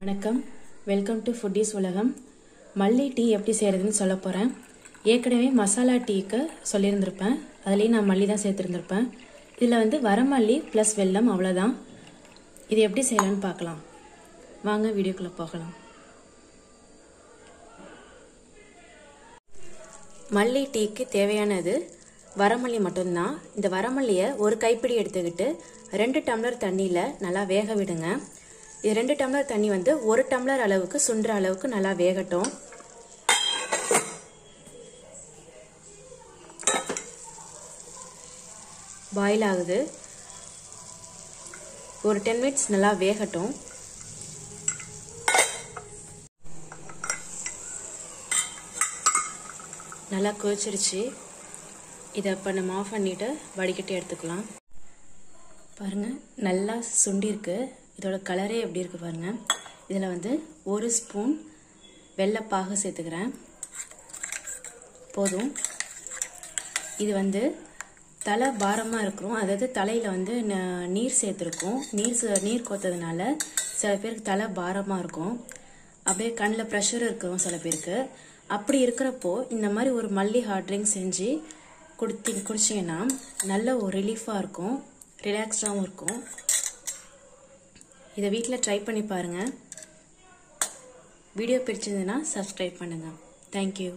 வணக்கம், welcome to foodies உலகம். மல்லி டீ எப்படி செய்கிறதுன்னு சொல்ல போகிறேன். ஏற்கனவே மசாலா டீக்கு சொல்லியிருந்திருப்பேன். அதுலேயும் நான் மல்லி தான் சேர்த்துருந்துருப்பேன். இதில் வரமல்லி ப்ளஸ் வெல்லம், அவ்வளோதான். இது எப்படி செய்யலான்னு பார்க்கலாம். வாங்க வீடியோக்குள்ளே போகலாம். மல்லி டீக்கு தேவையானது வரமல்லி மட்டும்தான். இந்த வரமல்லியை ஒரு கைப்பிடி எடுத்துக்கிட்டு 2 டம்ளர் தண்ணியில் நல்லா வேக விடுங்க. இது 2 டம்ளர் தண்ணி 1 டம்ளர் அளவுக்கு சுண்டுற அளவுக்கு நல்லா வேகட்டும். பாயில் ஆகுது. ஒரு 10 மினிட்ஸ் நல்லா வேகட்டும். நல்லா கொதிச்சிருச்சு. இதை இப்போ நம்ம ஆஃப் பண்ணிட்டு வடிகட்டி எடுத்துக்கலாம். பாருங்க, நல்லா சுண்டிருக்கு. இதோட கலரே எப்படி இருக்கு பாருங்க. இதில் 1 ஸ்பூன் வெள்ளைப்பாகு சேர்த்துக்கிறேன். போதும். இது தலை பாரமாக இருக்கும். அதாவது தலையில் நீர் சேர்த்துருக்கும். நீர் கோத்ததுனால சில பேருக்கு தலை பாரமாக இருக்கும். அப்படியே கண்ணில் ப்ரெஷர் இருக்கும் சில பேருக்கு. அப்படி இருக்கிறப்போ இந்த மாதிரி ஒரு மல்லி ஹாட் ட்ரிங்க் செஞ்சு குடிச்சிங்கன்னா நல்ல ஒரு ரிலீஃபாக இருக்கும், ரிலாக்ஸ்டாகவும் இருக்கும். இதை வீட்டில் ட்ரை பண்ணி பாருங்கள். வீடியோ பிடிச்சிருந்ததுன்னா சப்ஸ்கிரைப் பண்ணுங்கள். தேங்க்யூ.